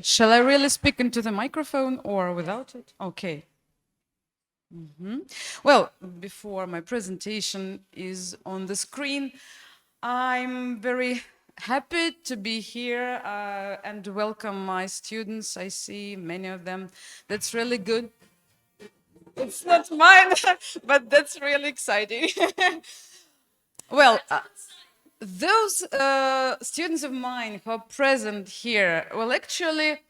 Shall I really speak into the microphone or without it? Okay. Well, before my presentation is on the screen, I'm very happy to be here and welcome my students. I see many of them. That's really good. It's not mine, but that's really exciting. Well, those students of mine who are present here will actually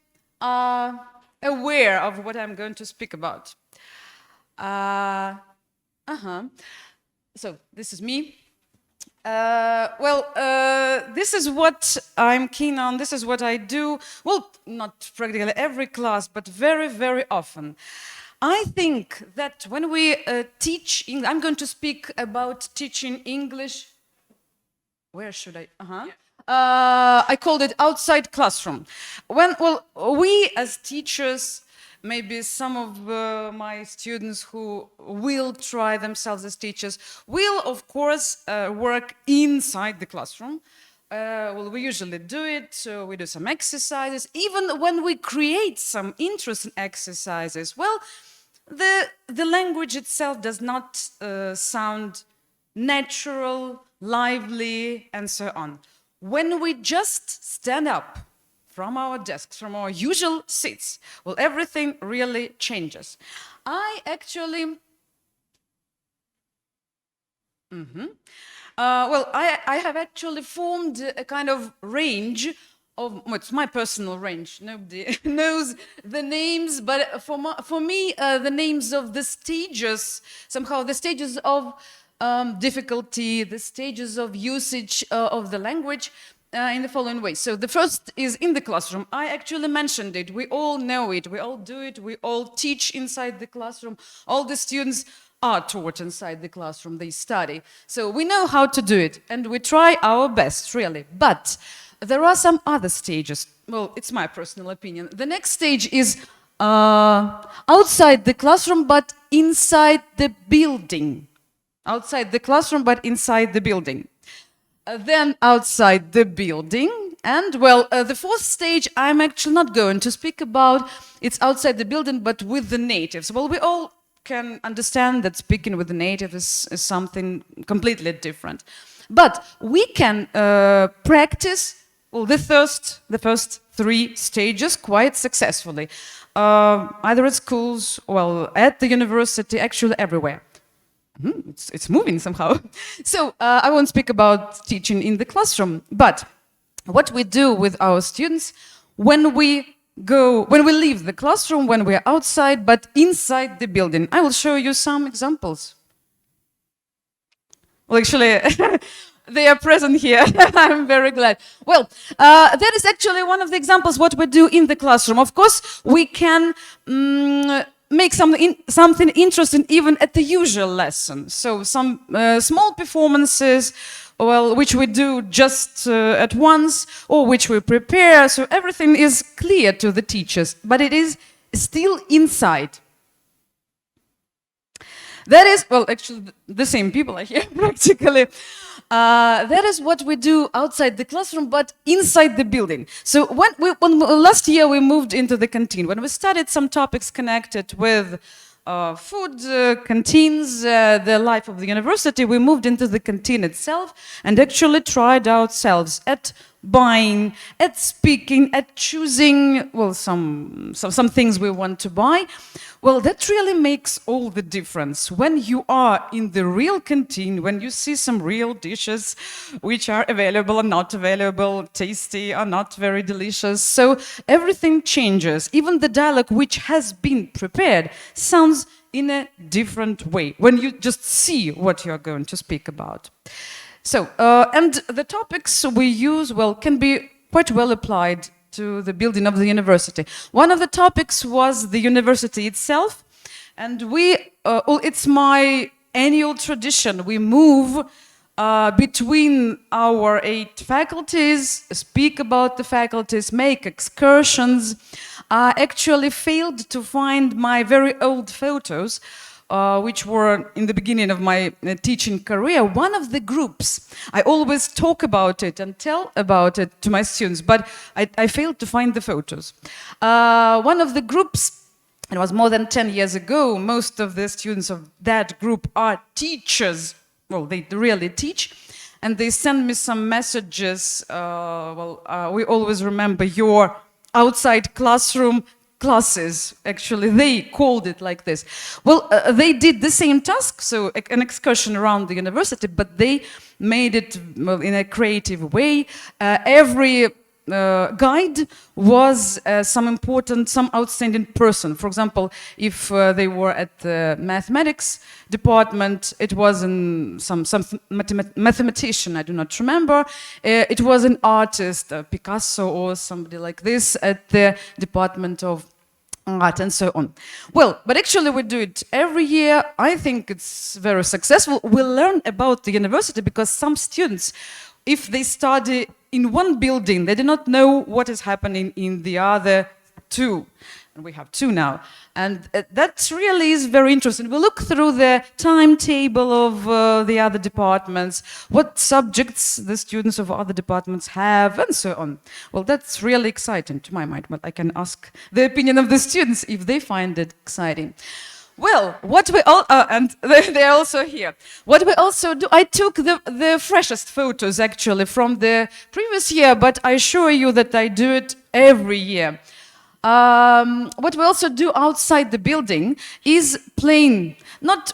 are aware of what I'm going to speak about. So this is me. This is what I'm keen on. This is what I do. Well, not practically every class, but very, very often. I think that when we teach English, I'm going to speak about teaching English. Where should I? I called it outside classroom. We as teachers, maybe some of my students who will try themselves as teachers will, of course, work inside the classroom. We usually do it, so we do some exercises. Even when we create some interesting exercises, the language itself does not sound natural, lively, and so on. When we just stand up from our desks, from our usual seats, everything really changes. I actually, I have actually formed a kind of range of, it's my personal range. Nobody knows the names, but for me, the names of the stages, somehow the stages of difficulty, the stages of usage of the language in the following way. So the first is in the classroom. I actually mentioned it. We all know it. We all do it. We all teach inside the classroom. All the students are taught inside the classroom. They study. So we know how to do it. And we try our best, really. But there are some other stages. Well, it's my personal opinion. The next stage is outside the classroom, but inside the building. Outside the classroom, but inside the building. Then outside the building. And, the fourth stage I'm actually not going to speak about. It's outside the building, but with the natives. Well, we all can understand that speaking with the native is something completely different. But we can practice the first three stages quite successfully. Either at schools, at the university, actually everywhere. It's moving somehow. So I won't speak about teaching in the classroom, but what we do with our students when we leave the classroom, when we're outside, but inside the building. I will show you some examples. Well, actually, they are present here. I'm very glad. That is actually one of the examples what we do in the classroom. Of course, we can make something interesting even at the usual lesson. So some small performances, which we do just at once, or which we prepare, so everything is clear to the teachers, but it is still inside. That is, actually, the same people are here, practically. That is what we do outside the classroom, but inside the building. So when last year we moved into the canteen, when we studied some topics connected with food, canteens, the life of the university, we moved into the canteen itself and actually tried ourselves at buying, at speaking, at choosing, some things we want to buy. That really makes all the difference. When you are in the real canteen, when you see some real dishes which are available or not available, tasty or not very delicious, so everything changes. Even the dialogue which has been prepared sounds in a different way when you just see what you're going to speak about. So, and the topics we use, can be quite well applied to the building of the university. One of the topics was the university itself, and it's my annual tradition. We move between our 8 faculties, speak about the faculties, make excursions. I actually failed to find my very old photos which were in the beginning of my teaching career, one of the groups, I always talk about it and tell about it to my students, but I failed to find the photos. One of the groups, it was more than 10 years ago, most of the students of that group are teachers. Well, they really teach. And they send me some messages. We always remember your outside classroom classes. Actually, they called it like this. Well, they did the same task, so an excursion around the university, but they made it in a creative way. Every guide was some outstanding person. For example, if they were at the mathematics department, it was some mathematician, I do not remember. It was an artist, Picasso or somebody like this, at the Department of Art and so on. Well, but actually we do it every year. I think it's very successful. We learn about the university because some students, if they study in one building, they do not know what is happening in the other two. And we have two now. And that really is very interesting. We look through the timetable of the other departments, what subjects the students of other departments have, and so on. Well, that's really exciting to my mind, but I can ask the opinion of the students if they find it exciting. Well, what we all, and they're also here. What we also do, I took the freshest photos actually from the previous year, but I assure you that I do it every year. What we also do outside the building is playing.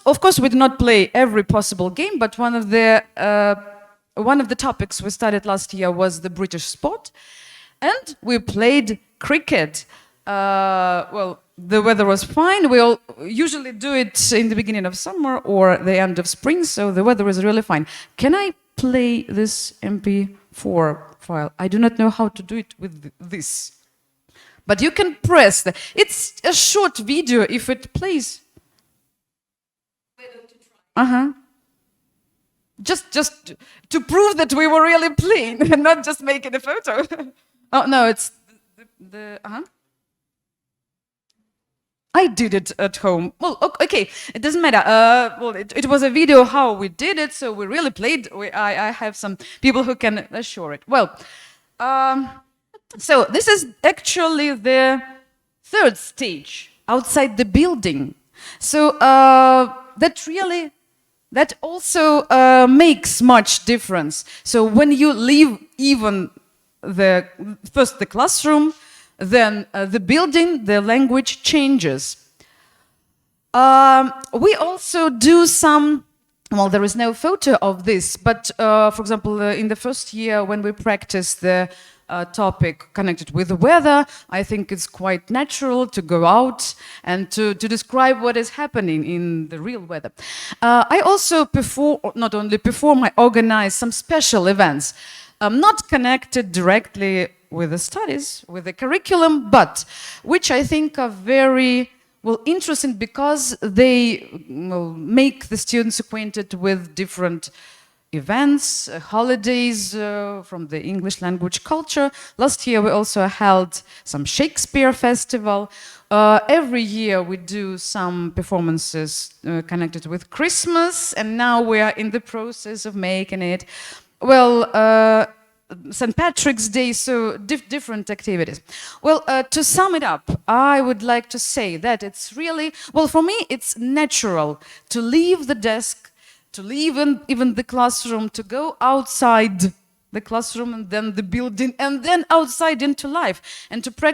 Of course, we do not play every possible game, but one of the topics we studied last year was the British sport, and we played cricket. Well, the weather was fine. We all usually do it in the beginning of summer or the end of spring, so the weather is really fine. Can I play this MP4 file? I do not know how to do it with this. But you can press it's a short video if it plays. Just to prove that we were really playing and not just making a photo. Oh no, it's I did it at home. Well, okay, it doesn't matter. Well, it was a video how we did it, so we really played. I have some people who can assure it. Well, so this is actually the third stage outside the building. So that also makes much difference. So when you leave even first the classroom, then the building, the language changes. We also do some, well, there is no photo of this, but for example, in the first year when we practice the topic connected with the weather, I think it's quite natural to go out and to describe what is happening in the real weather. I also not only perform, I organize some special events, not connected directly with the studies, with the curriculum, but which I think are very interesting because they make the students acquainted with different events, holidays from the English language culture. Last year we also held some Shakespeare festival. Every year we do some performances connected with Christmas, and now we are in the process of making it. Well, St. Patrick's Day, so different activities. Well, to sum it up, I would like to say that it's really, well, for me, it's natural to leave the desk, to leave even the classroom, to go outside the classroom and then the building and then outside into life and to practice